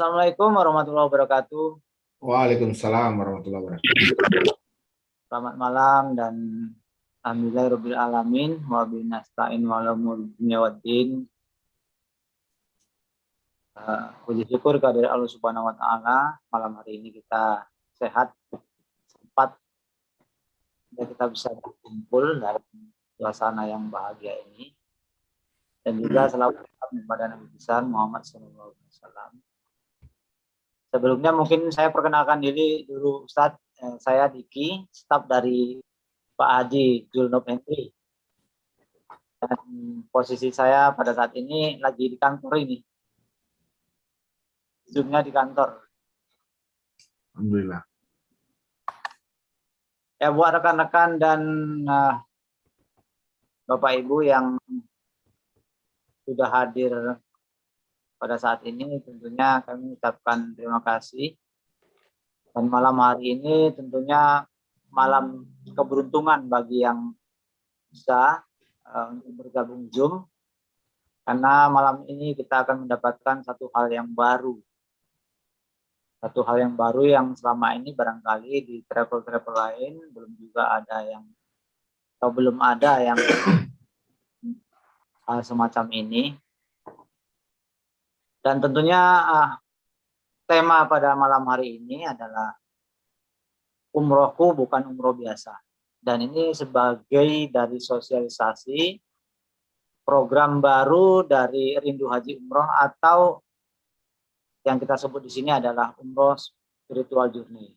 Assalamualaikum warahmatullahi wabarakatuh. Waalaikumsalam warahmatullahi wabarakatuh. Selamat malam dan alhamdulillahirabbil alamin wa bihi nasta'in wa ala umuri dunya waddin. Puji syukur kehadirat Allah Subhanahu wa taala, malam hari ini kita sehat, sempat dan kita bisa berkumpul dalam suasana yang bahagia ini. Dan juga selalu kepada Nabi besar Muhammad sallallahu alaihi wasallam. Sebelumnya mungkin saya perkenalkan diri dulu, Ustadz. Saya Diki, staf dari Pak Haji Julnop Hendri. Dan posisi saya pada saat ini lagi di kantor ini. Zoom-nya di kantor. Alhamdulillah. Ya, buat rekan-rekan dan Bapak Ibu yang sudah hadir pada saat ini, tentunya kami ucapkan terima kasih. Dan malam hari ini tentunya malam keberuntungan bagi yang bisa untuk bergabung Zoom. Karena malam ini kita akan mendapatkan satu hal yang baru. Satu hal yang baru yang selama ini barangkali di travel-travel lain belum juga ada yang, atau belum ada yang hal semacam ini. Dan tentunya tema pada malam hari ini adalah umrohku bukan umroh biasa. Dan ini sebagai dari sosialisasi program baru dari Rindu Haji Umroh, atau yang kita sebut di sini adalah umroh spiritual journey.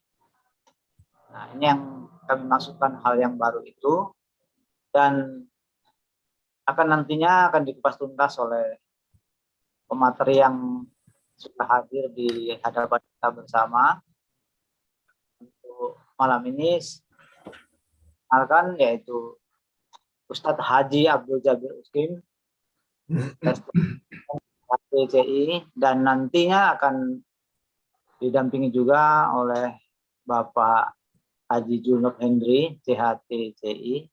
Nah, ini yang kami maksudkan hal yang baru itu, dan akan nantinya akan dikupas tuntas oleh pemateri yang sudah hadir di hadapan kita bersama. Untuk malam ini yaitu Ustadz Haji Abdul Jabir Uskim, CCI, dan nantinya akan didampingi juga oleh Bapak Haji Julnop Hendri, CHTCI.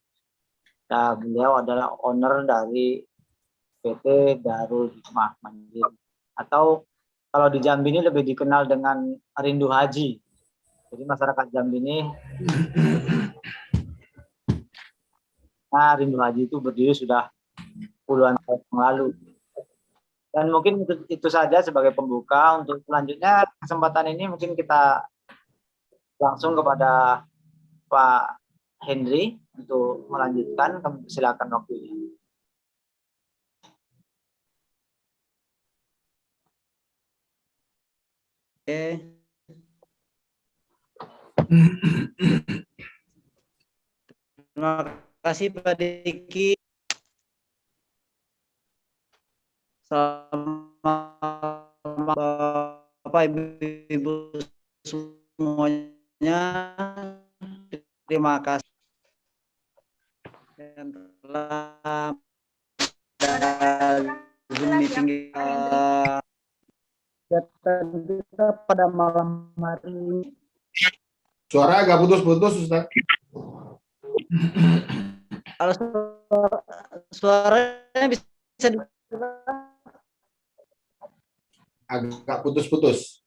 Nah, beliau adalah owner dari PT Darul Hikmah Mandiri, atau kalau di Jambi ini lebih dikenal dengan Rindu Haji. Jadi masyarakat Jambi ini, Rindu Haji itu berdiri sudah puluhan tahun yang lalu. Dan mungkin itu saja sebagai pembuka. Untuk selanjutnya kesempatan ini mungkin kita langsung kepada Pak Hendri untuk melanjutkan. Kami silakan waktunya. Oke. Terima kasih Pak Diki. Selamat Bapak Ibu semuanya. Terima kasih yang telah Zoom meeting kita pada malam hari ini. Suara agak putus-putus, Ustaz. Kalau suaranya bisa Agak putus-putus.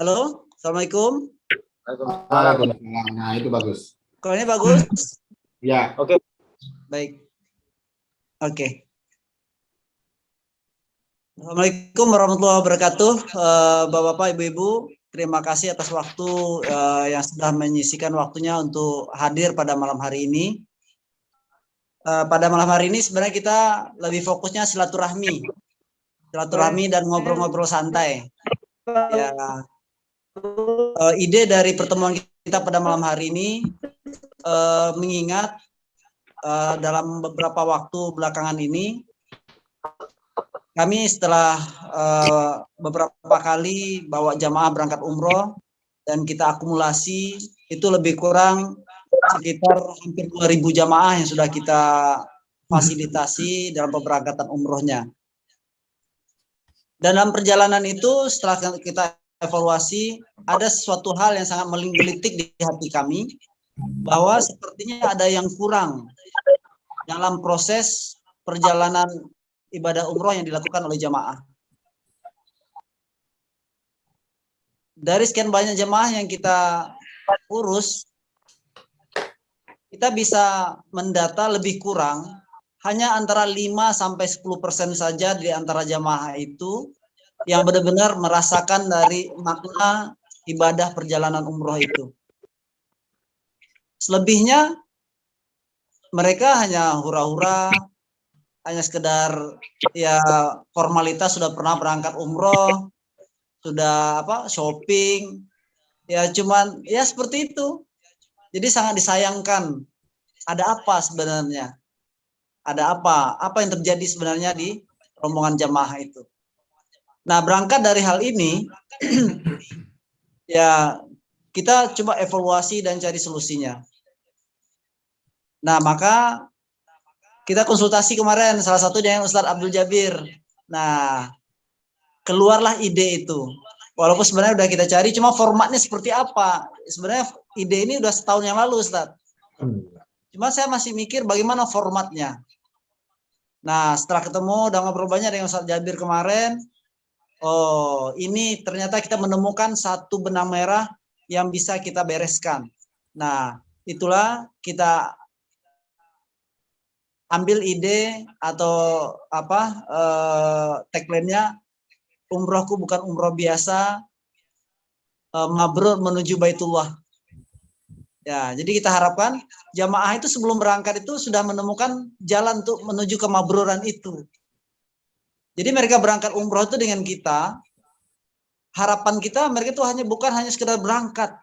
Halo, Assalamualaikum. Waalaikumsalam. Nah, itu bagus. Kalau ini bagus? Ya. Oke. Baik. Oke. Assalamualaikum warahmatullahi wabarakatuh. Bapak-bapak, ibu-ibu, terima kasih atas waktu yang sudah menyisikan waktunya untuk hadir pada malam hari ini. Pada malam hari ini sebenarnya kita lebih fokusnya silaturahmi dan ngobrol-ngobrol santai. Ya, ide dari pertemuan kita pada malam hari ini mengingat dalam beberapa waktu belakangan ini kami setelah beberapa kali bawa jamaah berangkat umroh dan kita akumulasi itu lebih kurang sekitar hampir 2.000 jamaah yang sudah kita fasilitasi dalam pemberangkatan umrohnya. Dan dalam perjalanan itu setelah kita evaluasi, ada sesuatu hal yang sangat menggelitik di hati kami, bahwa sepertinya ada yang kurang dalam proses perjalanan ibadah umroh yang dilakukan oleh jamaah. Dari sekian banyak jamaah yang kita urus, kita bisa mendata lebih kurang hanya antara 5-10% saja di antara jamaah itu yang benar-benar merasakan dari makna ibadah perjalanan umroh itu. Selebihnya mereka hanya hura-hura, hanya sekedar ya formalitas sudah pernah berangkat umroh, sudah shopping, ya cuman ya seperti itu. Jadi sangat disayangkan. Ada apa sebenarnya? Ada apa? Apa yang terjadi sebenarnya di rombongan jamaah itu? Nah, berangkat dari hal ini, ya kita coba evaluasi dan cari solusinya. Nah, maka kita konsultasi kemarin, salah satu dengan Ustadz Abdul Jabir. Nah, keluarlah ide itu. Walaupun sebenarnya udah kita cari, cuma formatnya seperti apa? Sebenarnya ide ini udah setahun yang lalu, Ustadz. Cuma saya masih mikir bagaimana formatnya. Nah, setelah ketemu dan ngobrol banyak dengan Ustadz Jabir kemarin, oh, ini ternyata kita menemukan satu benang merah yang bisa kita bereskan. Nah, itulah kita ambil ide atau tagline-nya, umrohku bukan umroh biasa, mabrur menuju Baitullah. Ya, jadi kita harapkan jamaah itu sebelum berangkat itu sudah menemukan jalan untuk menuju kemabruran itu. Jadi mereka berangkat umroh itu dengan kita, harapan kita mereka itu bukan hanya sekedar berangkat.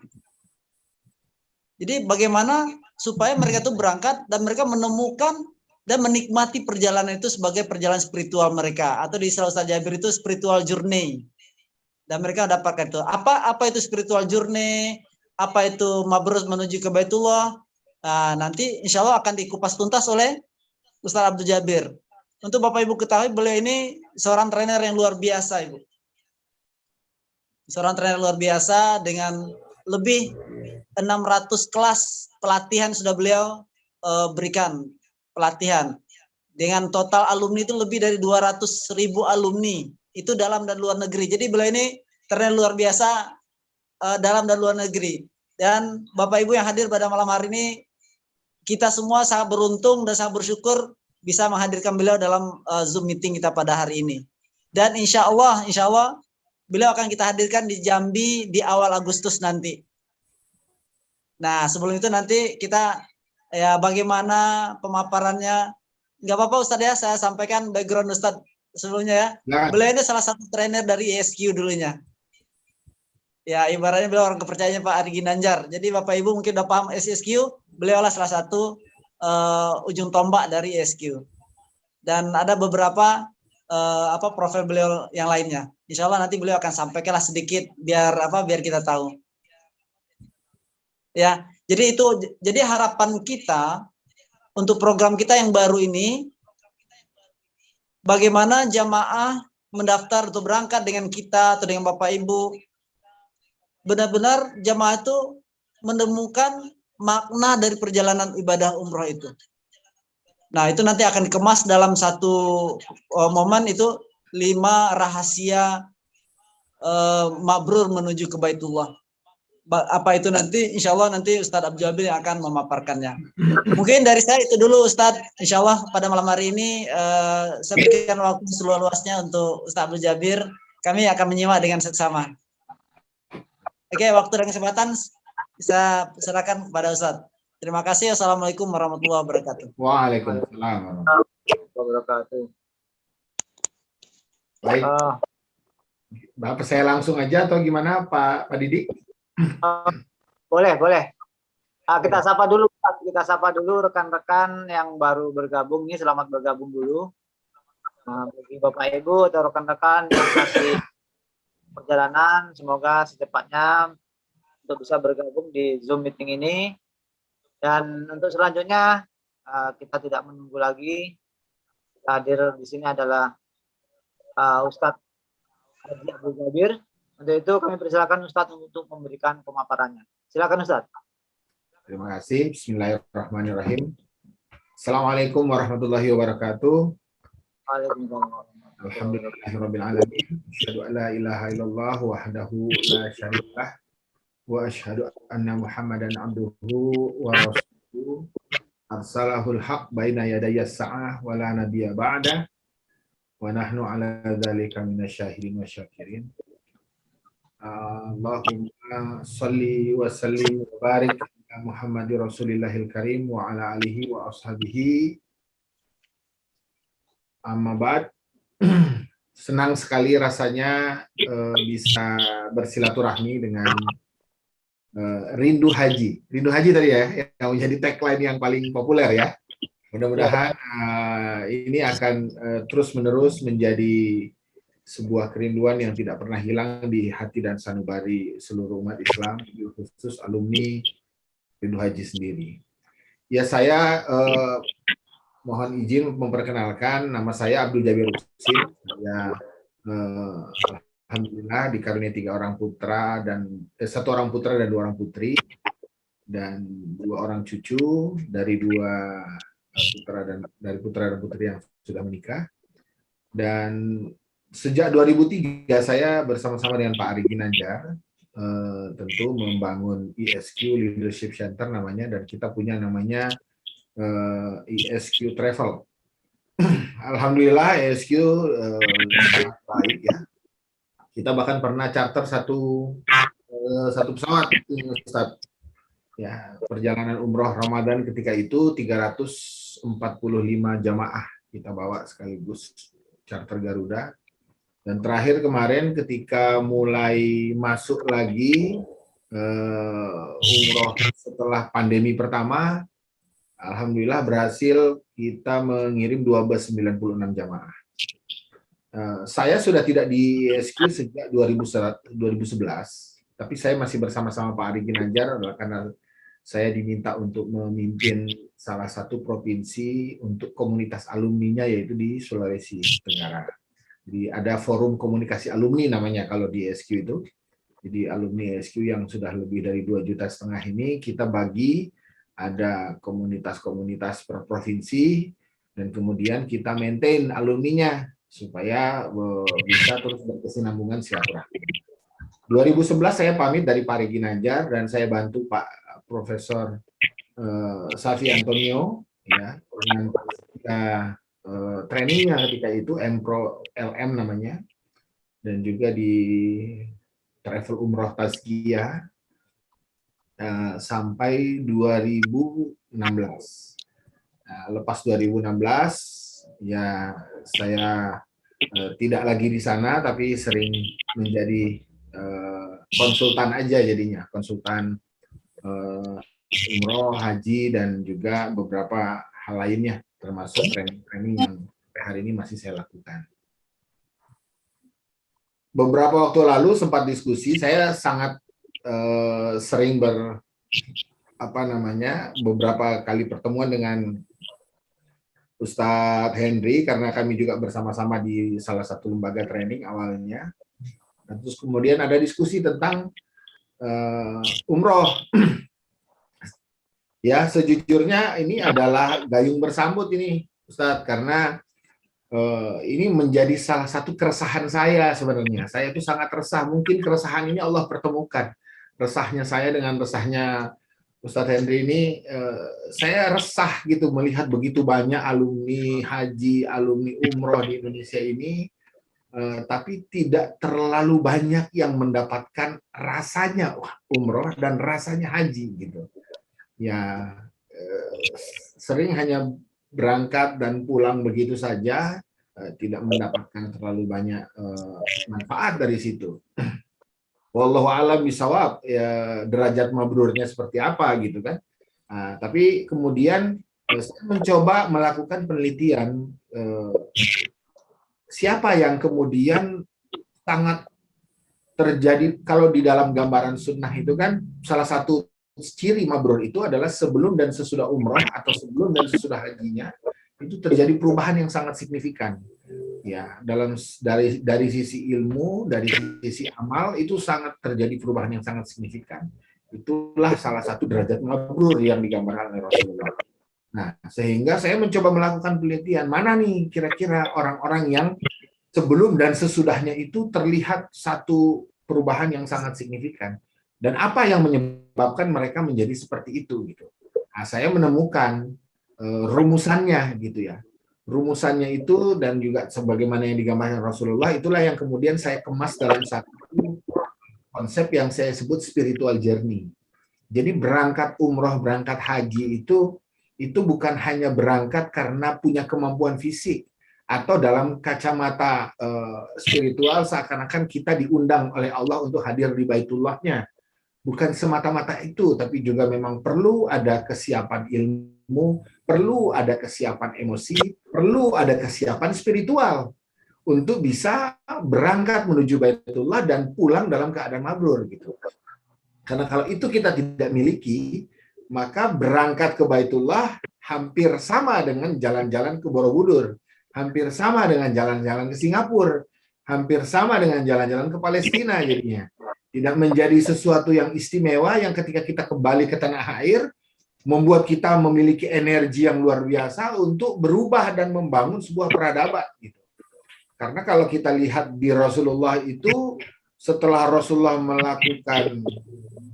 Jadi bagaimana supaya mereka itu berangkat dan mereka menemukan dan menikmati perjalanan itu sebagai perjalanan spiritual mereka, atau di istilah Ustaz Jabir itu spiritual journey. Dan mereka dapatkan itu. Apa itu spiritual journey? Apa itu mabrur menuju ke Baitullah? Nah, nanti insya Allah akan dikupas tuntas oleh Ustaz Abdul Jabir. Untuk Bapak Ibu ketahui, beliau ini seorang trainer yang luar biasa, Ibu. Seorang trainer luar biasa dengan lebih 600 kelas pelatihan sudah beliau berikan pelatihan. Dengan total alumni itu lebih dari 200.000 alumni. Itu dalam dan luar negeri. Jadi beliau ini trainer luar biasa dalam dan luar negeri. Dan Bapak Ibu yang hadir pada malam hari ini, kita semua sangat beruntung dan sangat bersyukur bisa menghadirkan beliau dalam Zoom meeting kita pada hari ini. Dan insya Allah beliau akan kita hadirkan di Jambi di awal Agustus nanti. Nah, sebelum itu nanti kita ya bagaimana pemaparannya. Nggak apa-apa Ustadz ya, saya sampaikan background Ustadz sebelumnya ya. Nah, beliau ini salah satu trainer dari ESQ dulunya. Ya, ibaratnya beliau orang kepercayaannya Pak Ari Ginanjar. Jadi Bapak Ibu mungkin udah paham ESQ, beliau lah salah satu ujung tombak dari ESQ. Dan ada beberapa profil beliau yang lainnya. Insya Allah nanti beliau akan sampaikanlah sedikit biar kita tahu. Ya, jadi harapan kita untuk program kita yang baru ini, bagaimana jamaah mendaftar untuk berangkat dengan kita atau dengan Bapak Ibu, benar-benar jamaah itu menemukan makna dari perjalanan ibadah umroh itu. Nah, itu nanti akan dikemas dalam satu momen itu 5 rahasia mabrur menuju ke Baitullah. Apa itu nanti? Insya Allah nanti Ustadz Abdul Jabir yang akan memaparkannya. Mungkin dari saya itu dulu Ustadz. Insya Allah pada malam hari ini saya berikan waktu seluas-luasnya untuk Ustadz Abdul Jabir. Kami akan menyimak dengan seksama. Oke, waktu dan kesempatan bisa serahkan kepada Ustadz. Terima kasih. Assalamualaikum warahmatullahi wabarakatuh. Waalaikumsalam warahmatullahi wabarakatuh. Baik. Bapak saya langsung aja atau gimana Pak Didi? Boleh. Kita sapa dulu rekan-rekan yang baru bergabung nih, selamat bergabung dulu. Bagi Bapak Ibu atau rekan-rekan yang masih perjalanan, semoga secepatnya untuk bisa bergabung di Zoom meeting ini. Dan untuk selanjutnya kita tidak menunggu lagi. Hadir di sini adalah Ustadz Abdul Jabir. Untuk itu kami persilakan Ustadz untuk memberikan pemaparannya. Silakan Ustadz. Terima kasih. Bismillahirrahmanirrahim. Assalamualaikum warahmatullahi wabarakatuh. Waalaikumsalam. Alhamdulillahirabbil alamin. Asyhadu an la ilaha illallah wahdahu la syarikalah wa asyhadu anna Muhammadan abduhu wa rasuluhu arsalahul haq baina yadayas sa'ah wa la nabiyya ba'da wa nahnu ala dzalika minasyahidin wa syakirin. Allahumma shalli wa sallim wa barik ala Muhammadir Rasulillahil Karim wa ala alihi wa ashabihi. Amma ba'd. Senang sekali rasanya bisa bersilaturahmi dengan Rindu Haji. Rindu Haji tadi ya, yang menjadi tagline yang paling populer ya. Mudah-mudahan ini akan terus-menerus menjadi sebuah kerinduan yang tidak pernah hilang di hati dan sanubari seluruh umat Islam, khusus alumni Rindu Haji sendiri. Ya, saya mohon izin memperkenalkan, nama saya Abdul Jabir Husin. Saya alhamdulillah dikaruniai 3 orang putra dan 1 orang putra dan 2 orang putri, dan 2 orang cucu dari 2 putra dan putri yang sudah menikah. Dan sejak 2003 saya bersama-sama dengan Pak Ari Ginanjar tentu membangun ISQ Leadership Center namanya, dan kita punya namanya ISQ Travel. Alhamdulillah ISQ sangat baik ya. Kita bahkan pernah charter satu pesawat, Ustaz. Ya, perjalanan umroh Ramadan ketika itu 345 jamaah kita bawa sekaligus, charter Garuda. Dan terakhir kemarin ketika mulai masuk lagi umroh setelah pandemi pertama, alhamdulillah berhasil kita mengirim 296 jamaah. Saya sudah tidak di ISQ sejak 2011, tapi saya masih bersama-sama Pak Ari Ginanjar karena saya diminta untuk memimpin salah satu provinsi untuk komunitas alumninya, yaitu di Sulawesi Tenggara. Jadi ada forum komunikasi alumni namanya kalau di ISQ itu. Jadi alumni ISQ yang sudah lebih dari 2,5 juta ini kita bagi, ada komunitas-komunitas per provinsi, dan kemudian kita maintain alumninya supaya bisa terus berkesinambungan silaturahmi. 2011 saya pamit dari Pak Ari Ginanjar dan saya bantu Pak Profesor Safi Antonio ya, dengan trainingnya ketika itu Mpro LM namanya, dan juga di Travel Umroh Tazkiyah sampai 2016. Lepas 2016 ya saya tidak lagi di sana, tapi sering menjadi konsultan aja jadinya, konsultan umroh, haji, dan juga beberapa hal lainnya, termasuk training-training yang sampai hari ini masih saya lakukan. Beberapa waktu lalu sempat diskusi, saya sangat sering beberapa kali pertemuan dengan Ustadz Henry, karena kami juga bersama-sama di salah satu lembaga training awalnya. Dan terus kemudian ada diskusi tentang umroh. Ya, sejujurnya ini adalah gayung bersambut ini, Ustadz, karena ini menjadi salah satu keresahan saya sebenarnya. Saya itu sangat resah. Mungkin keresahan ini Allah pertemukan. Resahnya saya dengan resahnya Ustadz Henry ini, saya resah gitu melihat begitu banyak alumni haji, alumni umroh di Indonesia ini, tapi tidak terlalu banyak yang mendapatkan rasanya umroh dan rasanya haji gitu. Ya, sering hanya berangkat dan pulang begitu saja, tidak mendapatkan terlalu banyak manfaat dari situ. Wallahu a'lam bishawab, ya, derajat mabrurnya seperti apa gitu kan. Tapi kemudian saya mencoba melakukan penelitian siapa yang kemudian sangat terjadi. Kalau di dalam gambaran sunnah itu kan salah satu ciri mabrur itu adalah sebelum dan sesudah umroh atau sebelum dan sesudah hajinya itu terjadi perubahan yang sangat signifikan. Ya, dari sisi ilmu, dari sisi amal itu sangat terjadi perubahan yang sangat signifikan. Itulah salah satu derajat mabrur yang digambarkan oleh Rasulullah. Nah, sehingga saya mencoba melakukan penelitian, mana nih kira-kira orang-orang yang sebelum dan sesudahnya itu terlihat satu perubahan yang sangat signifikan. Dan apa yang menyebabkan mereka menjadi seperti itu gitu. Nah, saya menemukan rumusannya gitu ya. Rumusannya itu dan juga sebagaimana yang digambarkan Rasulullah, itulah yang kemudian saya kemas dalam satu konsep yang saya sebut spiritual journey. Jadi berangkat umroh, berangkat haji itu bukan hanya berangkat karena punya kemampuan fisik atau dalam kacamata spiritual seakan-akan kita diundang oleh Allah untuk hadir di Baitullahnya. Bukan semata-mata itu, tapi juga memang perlu ada kesiapan ilmu, perlu ada kesiapan emosi, perlu ada kesiapan spiritual untuk bisa berangkat menuju Baitullah dan pulang dalam keadaan mabrur gitu. Karena kalau itu kita tidak miliki, maka berangkat ke Baitullah hampir sama dengan jalan-jalan ke Borobudur, hampir sama dengan jalan-jalan ke Singapura, hampir sama dengan jalan-jalan ke Palestina jadinya. Tidak menjadi sesuatu yang istimewa yang ketika kita kembali ke tanah air, membuat kita memiliki energi yang luar biasa untuk berubah dan membangun sebuah peradaban. Gitu. Karena kalau kita lihat di Rasulullah itu, setelah Rasulullah melakukan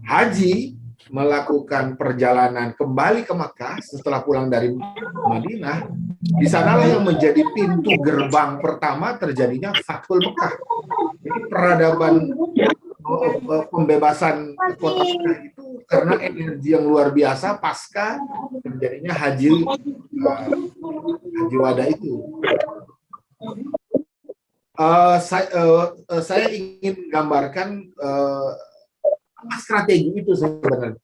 haji, melakukan perjalanan kembali ke Makkah setelah pulang dari Madinah, di sanalah yang menjadi pintu gerbang pertama terjadinya Fathul Mekah. Jadi peradaban pembebasan kota Mekah itu karena energi yang luar biasa pasca terjadinya haji wada itu. Saya ingin gambarkan strategi itu sebenarnya.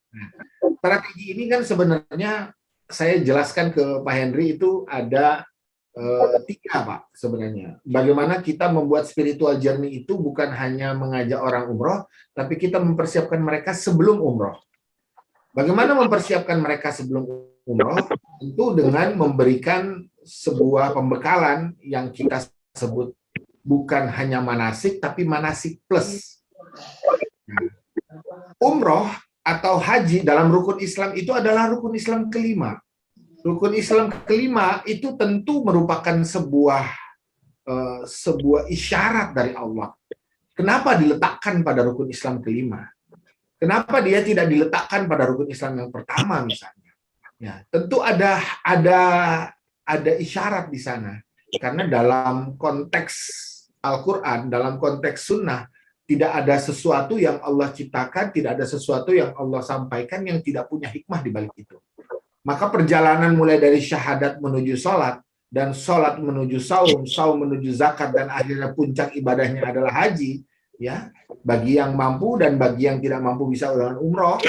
Strategi ini kan sebenarnya saya jelaskan ke Pak Henry itu ada 3 Pak sebenarnya. Bagaimana kita membuat spiritual journey itu bukan hanya mengajak orang umroh, tapi kita mempersiapkan mereka sebelum umroh. Bagaimana mempersiapkan mereka sebelum umroh? Tentu dengan memberikan sebuah pembekalan yang kita sebut bukan hanya manasik, tapi manasik plus. Umroh atau haji dalam rukun Islam itu adalah rukun Islam kelima. Rukun Islam kelima itu tentu merupakan sebuah isyarat dari Allah. Kenapa diletakkan pada rukun Islam kelima? Kenapa dia tidak diletakkan pada rukun Islam yang pertama misalnya? Ya, tentu ada isyarat di sana. Karena dalam konteks Al-Quran, dalam konteks Sunnah, tidak ada sesuatu yang Allah ciptakan, tidak ada sesuatu yang Allah sampaikan yang tidak punya hikmah di balik itu. Maka perjalanan mulai dari syahadat menuju sholat, dan sholat menuju saum, saum menuju zakat, dan akhirnya puncak ibadahnya adalah haji, ya, bagi yang mampu dan bagi yang tidak mampu bisa dengan umroh,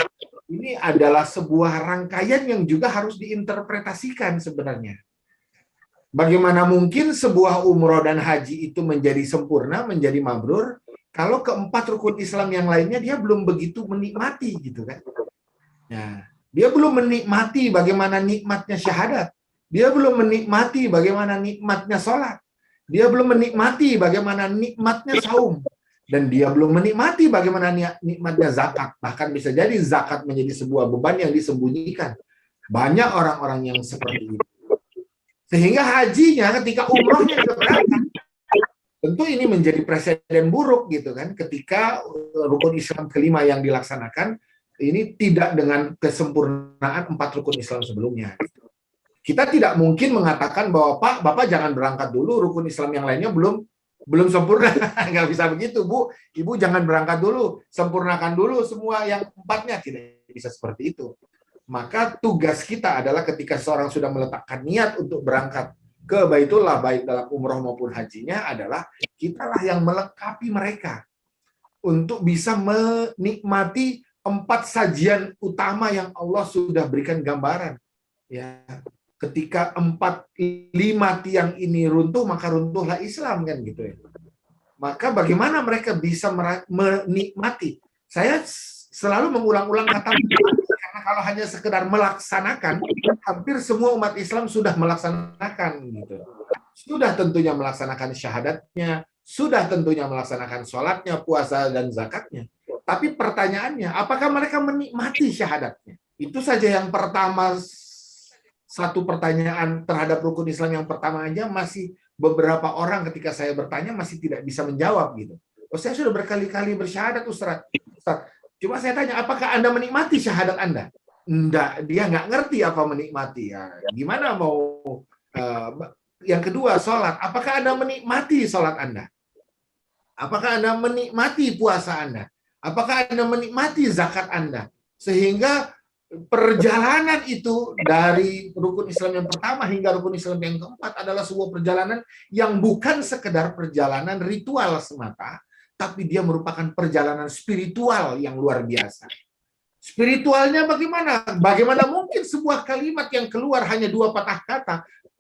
ini adalah sebuah rangkaian yang juga harus diinterpretasikan sebenarnya. Bagaimana mungkin sebuah umroh dan haji itu menjadi sempurna, menjadi mabrur, kalau keempat rukun Islam yang lainnya dia belum begitu menikmati gitu kan. Nah, dia belum menikmati bagaimana nikmatnya syahadat. Dia belum menikmati bagaimana nikmatnya sholat. Dia belum menikmati bagaimana nikmatnya saum. Dan dia belum menikmati bagaimana nikmatnya zakat. Bahkan bisa jadi zakat menjadi sebuah beban yang disembunyikan. Banyak orang-orang yang seperti itu. Sehingga hajinya ketika umrohnya sudah berangkat, tentu ini menjadi presiden buruk gitu kan, ketika rukun Islam kelima yang dilaksanakan ini tidak dengan kesempurnaan 4 rukun Islam sebelumnya. Kita tidak mungkin mengatakan bahwa Pak, Bapak jangan berangkat dulu, rukun Islam yang lainnya belum sempurna. Nggak bisa begitu, Bu. Ibu jangan berangkat dulu, sempurnakan dulu semua yang 4-nya. Tidak bisa seperti itu. Maka tugas kita adalah ketika seorang sudah meletakkan niat untuk berangkat ke Baitullah, baik dalam umroh maupun hajinya, adalah kitalah yang melengkapi mereka untuk bisa menikmati 4 sajian utama yang Allah sudah berikan gambaran. Ya, ketika 4-5 tiang ini runtuh, maka runtuhlah Islam kan gitu ya. Maka bagaimana mereka bisa menikmati? Saya selalu mengulang-ulang kata menikmati, karena kalau hanya sekedar melaksanakan, hampir semua umat Islam sudah melaksanakan gitu. Sudah tentunya melaksanakan syahadatnya, sudah tentunya melaksanakan sholatnya, puasa dan zakatnya. Tapi pertanyaannya, apakah mereka menikmati syahadatnya? Itu saja yang pertama satu pertanyaan terhadap rukun Islam yang pertama aja masih beberapa orang ketika saya bertanya masih tidak bisa menjawab gitu. Oh, saya sudah berkali-kali bersyahadat Ustaz. Cuma saya tanya, apakah Anda menikmati syahadat Anda? Enggak, dia nggak ngerti apa menikmati. Ya, gimana mau yang kedua, sholat. Apakah Anda menikmati sholat Anda? Apakah Anda menikmati puasa Anda? Apakah Anda menikmati zakat Anda? Sehingga perjalanan itu dari rukun Islam yang pertama hingga rukun Islam yang keempat adalah sebuah perjalanan yang bukan sekedar perjalanan ritual semata, tapi dia merupakan perjalanan spiritual yang luar biasa. Spiritualnya bagaimana? Bagaimana mungkin sebuah kalimat yang keluar hanya 2 patah kata,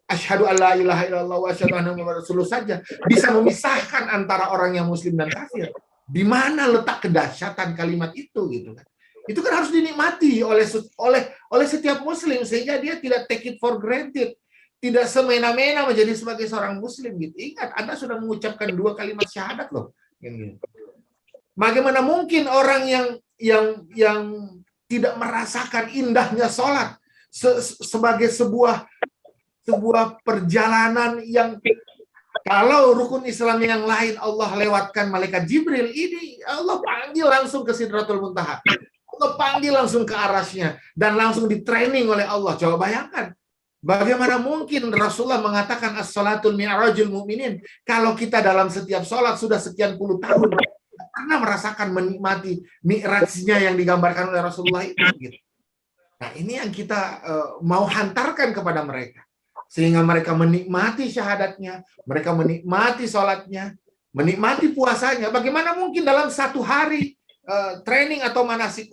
asyhadu alla ilaha illallah wa asyhadu anna muhammadar rasulullah saja bisa memisahkan antara orang yang muslim dan kafir? Di mana letak kedahsyatan kalimat itu gitu kan? Itu kan harus dinikmati oleh setiap muslim sehingga dia tidak take it for granted, tidak semena-mena menjadi sebagai seorang muslim gitu. Ingat, Anda sudah mengucapkan 2 kalimat syahadat loh. Bagaimana mungkin orang yang tidak merasakan indahnya sholat sebagai sebuah perjalanan yang kalau rukun Islam yang lain Allah lewatkan malaikat Jibril, ini Allah panggil langsung ke Sidratul Muntaha. Allah panggil langsung ke arasnya dan langsung di-training oleh Allah. Coba bayangkan, bagaimana mungkin Rasulullah mengatakan as-salatul mi'rajul mu'minin kalau kita dalam setiap sholat sudah sekian puluh tahun pernah merasakan menikmati mi'rajnya yang digambarkan oleh Rasulullah itu gitu. Nah, ini yang kita mau hantarkan kepada mereka. Sehingga mereka menikmati syahadatnya, mereka menikmati sholatnya, menikmati puasanya. Bagaimana mungkin dalam satu hari training atau manasik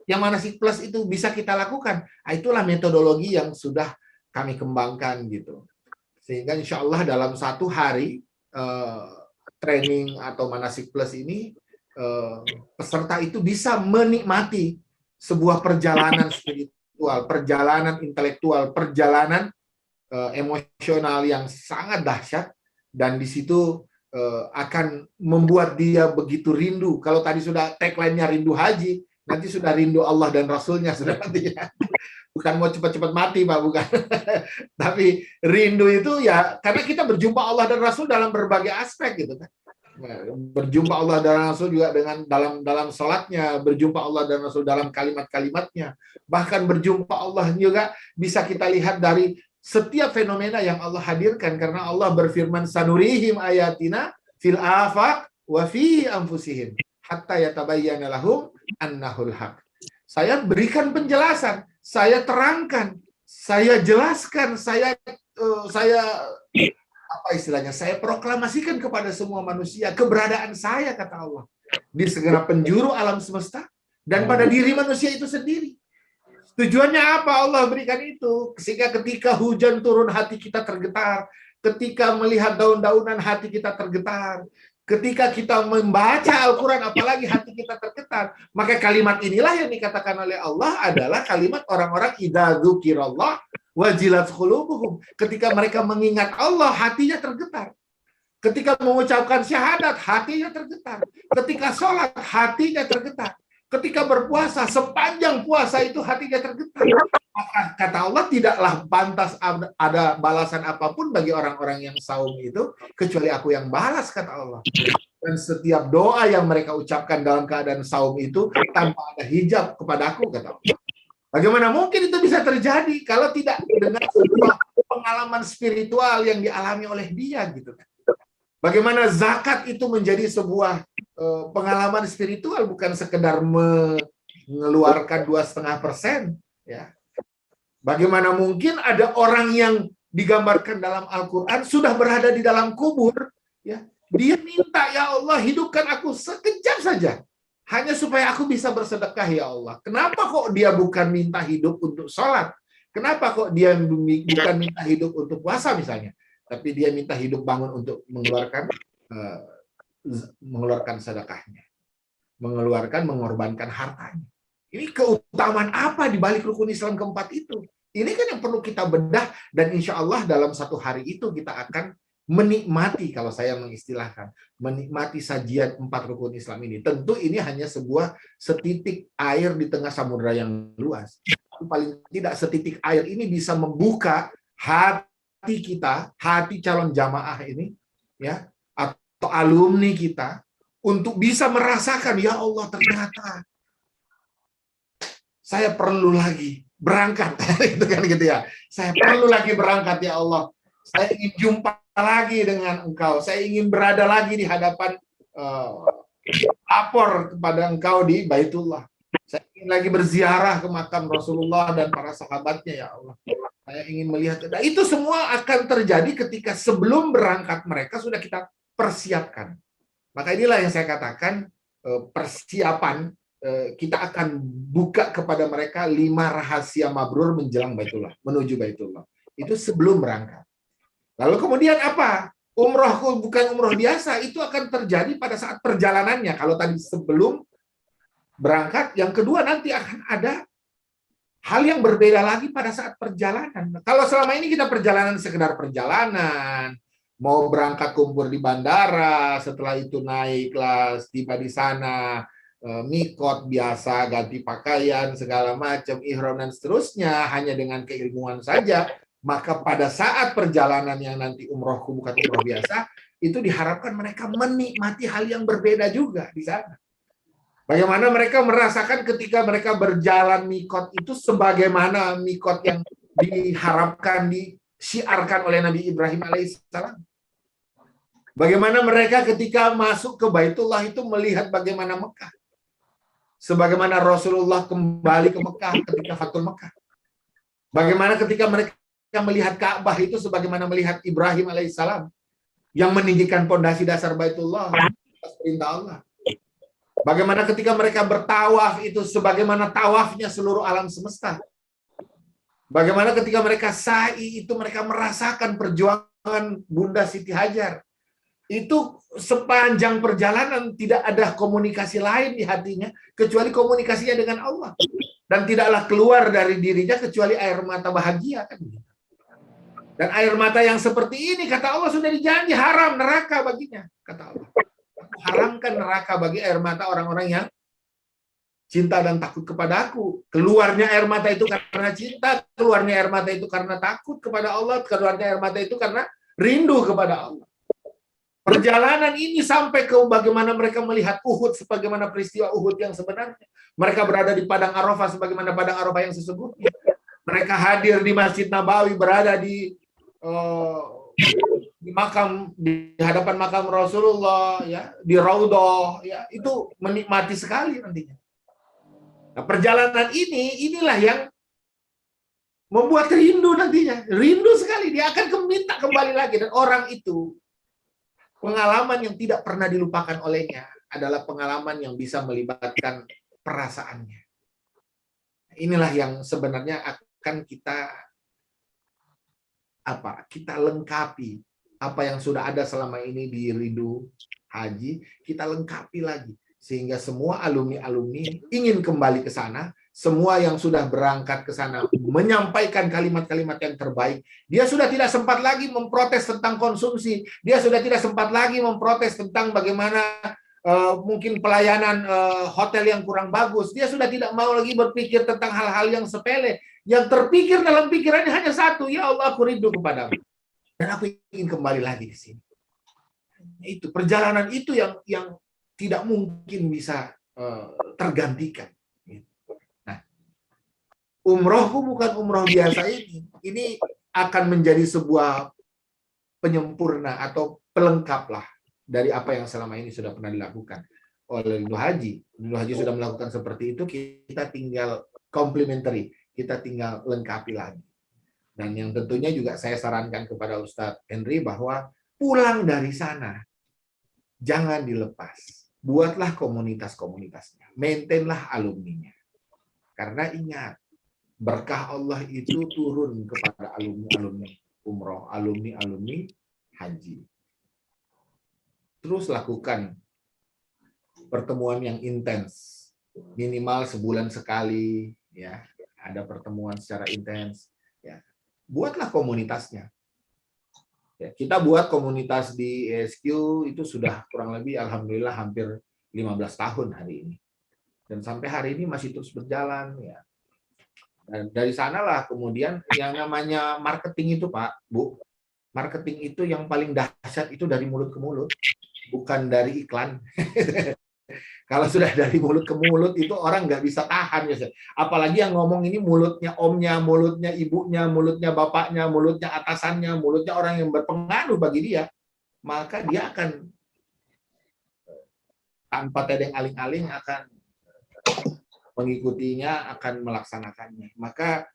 yang manasik plus itu bisa kita lakukan? Nah, itulah metodologi yang sudah kami kembangkan gitu. Sehingga insya Allah dalam satu hari training atau manasik plus ini peserta itu bisa menikmati sebuah perjalanan spiritual, perjalanan intelektual, perjalanan emosional yang sangat dahsyat, dan di situ akan membuat dia begitu rindu. Kalau tadi sudah tagline-nya rindu haji, nanti sudah rindu Allah dan Rasulnya sudah nanti ya. Bukan mau cepat-cepat mati, Pak, bukan. Tapi rindu itu ya karena kita berjumpa Allah dan Rasul dalam berbagai aspek gitu kan. Berjumpa Allah dan Rasul juga dengan dalam salatnya, berjumpa Allah dan Rasul dalam kalimat-kalimatnya. Bahkan berjumpa Allah juga bisa kita lihat dari setiap fenomena yang Allah hadirkan, karena Allah berfirman sanurihim ayatina fil afaq wa fi anfusihim hatta yatabayyana lahum annahul haq. Saya berikan penjelasan, saya terangkan, saya jelaskan, saya apa istilahnya? Saya proklamasikan kepada semua manusia keberadaan saya, kata Allah, di segala penjuru alam semesta dan pada diri manusia itu sendiri. Tujuannya apa Allah berikan itu? Sehingga ketika hujan turun hati kita tergetar, ketika melihat daun-daunan hati kita tergetar, ketika kita membaca Al-Quran apalagi hati kita tergetar. Maka kalimat inilah yang dikatakan oleh Allah adalah kalimat orang-orang idza dzukirallah wajilat qulubuhum. Ketika mereka mengingat Allah, hatinya tergetar. Ketika mengucapkan syahadat, hatinya tergetar. Ketika sholat, hatinya tergetar. Ketika berpuasa, sepanjang puasa itu hatinya tergetar. Maka kata Allah, tidaklah pantas ada balasan apapun bagi orang-orang yang saum itu, kecuali aku yang balas, kata Allah. Dan setiap doa yang mereka ucapkan dalam keadaan saum itu, tanpa ada hijab kepada aku, kata Allah. Bagaimana mungkin itu bisa terjadi kalau tidak dengan sebuah pengalaman spiritual yang dialami oleh dia, gitu kan? Bagaimana zakat itu menjadi sebuah pengalaman spiritual, bukan sekedar mengeluarkan 2,5%, ya. Bagaimana mungkin ada orang yang digambarkan dalam Al-Quran sudah berada di dalam kubur, ya, dia minta, ya Allah hidupkan aku sekejap saja, hanya supaya aku bisa bersedekah, ya Allah. Kenapa kok dia bukan minta hidup untuk sholat? Kenapa kok dia bukan minta hidup untuk puasa misalnya? Tapi dia minta hidup bangun untuk mengeluarkan sedekahnya, mengorbankan hartanya. Ini keutamaan apa di balik rukun Islam keempat itu? Ini kan yang perlu kita bedah, dan insya Allah dalam satu hari itu kita akan menikmati, kalau saya mengistilahkan, menikmati sajian 4 rukun Islam ini. Tentu ini hanya sebuah setitik air di tengah samudera yang luas. paling tidak setitik air ini bisa membuka hati kita, hati calon jamaah ini, ya, atau alumni kita, untuk bisa merasakan, ya Allah, ternyata saya perlu lagi berangkat, itu kan gitu ya. Saya perlu lagi berangkat, ya Allah. Saya ingin jumpa lagi dengan Engkau. Saya ingin berada lagi di hadapan lapor kepada Engkau di Baitullah. Saya ingin lagi berziarah ke makam Rasulullah dan para sahabatnya, ya Allah. Saya ingin melihat. Nah, itu semua akan terjadi ketika sebelum berangkat mereka sudah kita persiapkan. Maka inilah yang saya katakan, persiapan, kita akan buka kepada mereka 5 rahasia mabrur menjelang Baitullah, menuju Baitullah. Itu sebelum berangkat. Lalu kemudian apa? Umrohku bukan umroh biasa, itu akan terjadi pada saat perjalanannya. Kalau tadi sebelum berangkat, yang kedua nanti akan ada hal yang berbeda lagi pada saat perjalanan. Kalau selama ini kita perjalanan sekedar perjalanan, mau berangkat kumpul di bandara, setelah itu naik kelas, tiba di sana, mikot biasa, ganti pakaian, segala macam, ihram dan seterusnya, hanya dengan keilmuan saja, maka pada saat perjalanan yang nanti umrohku bukan umroh biasa, itu diharapkan mereka menikmati hal yang berbeda juga di sana. Bagaimana mereka merasakan ketika mereka berjalan mikot itu sebagaimana mikot yang diharapkan, disiarkan oleh Nabi Ibrahim alaihissalam. Bagaimana mereka ketika masuk ke Baitullah itu melihat bagaimana Mekah. Sebagaimana Rasulullah kembali ke Mekah ketika Fathul Mekah. Bagaimana ketika mereka melihat Ka'bah itu sebagaimana melihat Ibrahim alaihissalam yang meninggikan pondasi dasar Baitullah atas perintah Allah. Bagaimana ketika mereka bertawaf itu sebagaimana tawafnya seluruh alam semesta. Bagaimana ketika mereka sa'i itu mereka merasakan perjuangan Bunda Siti Hajar. Itu sepanjang perjalanan tidak ada komunikasi lain di hatinya kecuali komunikasinya dengan Allah. Dan tidaklah keluar dari dirinya kecuali air mata bahagia, kan? Dan air mata yang seperti ini, kata Allah, sudah dijanji haram neraka baginya, kata Allah. Haramkan neraka bagi air mata orang-orang yang cinta dan takut kepada aku. Keluarnya air mata itu karena cinta, keluarnya air mata itu karena takut kepada Allah, keluarnya air mata itu karena rindu kepada Allah. Perjalanan ini sampai ke bagaimana mereka melihat Uhud sebagaimana peristiwa Uhud yang sebenarnya. Mereka berada di Padang Arafah sebagaimana Padang Arafah yang sesungguhnya. Mereka hadir di Masjid Nabawi, berada di makam, di hadapan makam Rasulullah, ya, di Raudhah, ya, itu menikmati sekali nantinya. Nah, perjalanan inilah yang membuat rindu nantinya, rindu sekali. Dia akan minta kembali lagi, dan orang itu pengalaman yang tidak pernah dilupakan olehnya adalah pengalaman yang bisa melibatkan perasaannya. Inilah yang sebenarnya akan kita lengkapi apa yang sudah ada selama ini di Rindu Haji, kita lengkapi lagi sehingga semua alumni-alumni ingin kembali ke sana. Semua yang sudah berangkat ke sana menyampaikan kalimat-kalimat yang terbaik. Dia sudah tidak sempat lagi memprotes tentang konsumsi. Dia sudah tidak sempat lagi memprotes tentang bagaimana mungkin pelayanan hotel yang kurang bagus. Dia sudah tidak mau lagi berpikir tentang hal-hal yang sepele. Yang terpikir dalam pikirannya hanya satu, ya Allah, aku rindu kepadamu. Dan aku ingin kembali lagi di sini. Itu perjalanan itu yang tidak mungkin bisa tergantikan. Umrohku bukan umroh biasa ini akan menjadi sebuah penyempurna atau pelengkap lah dari apa yang selama ini sudah pernah dilakukan oleh Rindu Haji. Rindu Haji sudah melakukan seperti itu, kita tinggal complementary, kita tinggal lengkapi lagi. Dan yang tentunya juga saya sarankan kepada Ustadz Henry bahwa pulang dari sana jangan dilepas. Buatlah komunitas-komunitasnya, maintainlah alumninya. Karena ingat, berkah Allah itu turun kepada alumni-alumni umroh, alumni-alumni haji. Terus lakukan pertemuan yang intens, minimal sebulan sekali, ya. Ada pertemuan secara intens, ya. Buatlah komunitasnya. Ya, kita buat komunitas di ESQ itu sudah kurang lebih, alhamdulillah, hampir 15 tahun hari ini. Dan sampai hari ini masih terus berjalan, ya. Dan dari sanalah kemudian yang namanya marketing itu, Pak, Bu, marketing itu yang paling dahsyat itu dari mulut ke mulut, bukan dari iklan. Kalau sudah dari mulut ke mulut itu orang nggak bisa tahan ya. Apalagi yang ngomong ini mulutnya omnya, mulutnya ibunya, mulutnya bapaknya, mulutnya atasannya, mulutnya orang yang berpengaruh bagi dia, maka dia akan tanpa tedeng aling-aling akan mengikutinya, akan melaksanakannya. Maka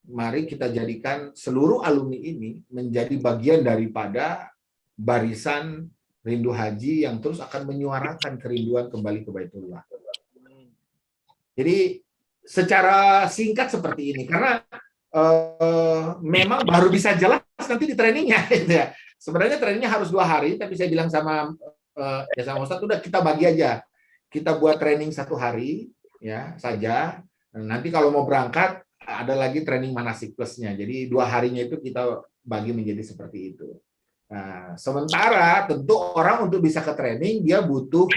mari kita jadikan seluruh alumni ini menjadi bagian daripada barisan rindu haji yang terus akan menyuarakan kerinduan kembali ke Baitullah. Jadi secara singkat seperti ini, karena memang baru bisa jelas nanti di trainingnya. Gitu ya. Sebenarnya trainingnya harus 2 hari, tapi saya bilang sama Ustadz, udah kita bagi aja. Kita buat training 1 hari ya saja. Nanti kalau mau berangkat ada lagi training manasik plusnya. Jadi 2 harinya itu kita bagi menjadi seperti itu. Nah, sementara tentu orang untuk bisa ke training dia butuh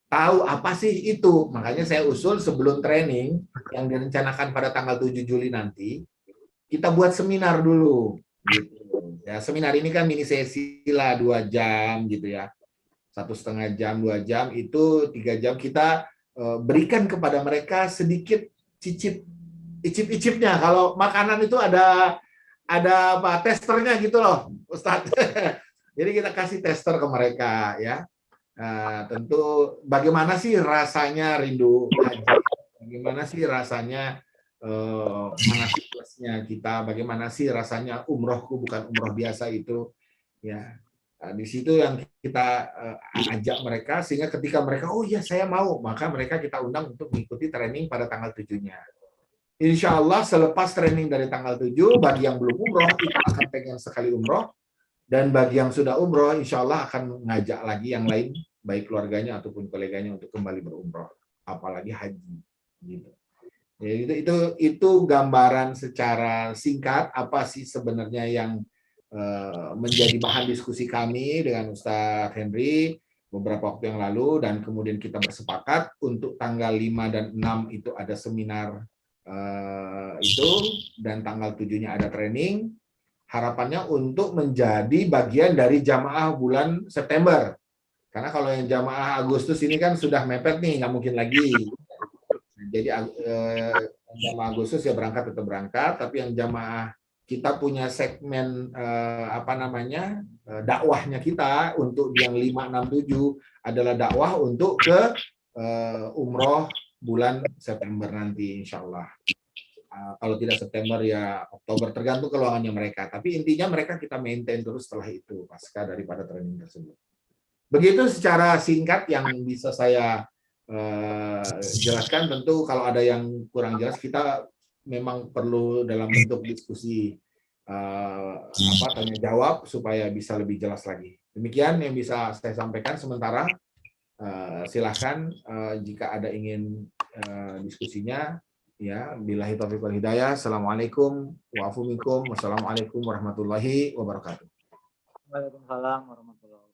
tahu apa sih itu. Makanya saya usul sebelum training yang direncanakan pada tanggal 7 Juli nanti, kita buat seminar dulu. Gitu. Ya, seminar ini kan mini sesi lah 2 jam gitu ya. 1,5 jam, 2 jam, itu 3 jam kita berikan kepada mereka sedikit icip-icipnya. Kalau makanan itu ada apa testernya gitu loh, Ustadz. Jadi kita kasih tester ke mereka ya. Tentu bagaimana sih rasanya rindu haji, bagaimana sih rasanya manasik plusnya kita, bagaimana sih rasanya umrohku bukan umroh biasa itu ya. Di situ yang kita ajak mereka sehingga ketika mereka oh ya saya mau, maka mereka kita undang untuk mengikuti training pada tanggal 7-nya. Insya Allah selepas training dari tanggal 7, bagi yang belum umroh itu akan pengen sekali umroh, dan bagi yang sudah umroh insya Allah akan ngajak lagi yang lain, baik keluarganya ataupun koleganya untuk kembali berumroh, apalagi haji. Gitu. Jadi itu gambaran secara singkat apa sih sebenarnya yang menjadi bahan diskusi kami dengan Ustadz Henry beberapa waktu yang lalu, dan kemudian kita bersepakat untuk tanggal 5 dan 6 itu ada seminar itu, dan tanggal 7-nya ada training. Harapannya untuk menjadi bagian dari jamaah bulan September. Karena kalau yang jamaah Agustus ini kan sudah mepet nih, nggak mungkin lagi. Jadi jamaah Agustus ya berangkat tetap berangkat, tapi yang jamaah kita punya segmen dakwahnya kita untuk yang 5, 6, 7 adalah dakwah untuk ke umroh bulan September nanti insya Allah. Kalau tidak September ya Oktober, tergantung keluangannya mereka. Tapi intinya mereka kita maintain terus setelah itu pasca daripada training tersebut. Begitu secara singkat yang bisa saya jelaskan. Tentu kalau ada yang kurang jelas kita memang perlu dalam bentuk diskusi tanya jawab supaya bisa lebih jelas lagi. Demikian yang bisa saya sampaikan sementara. Silahkan jika ada ingin diskusinya. Ya, billahi taufiq wal hidayah. Assalamualaikum warahmatullahi wabarakatuh. Waalaikumsalam warahmatullahi wabarakatuh.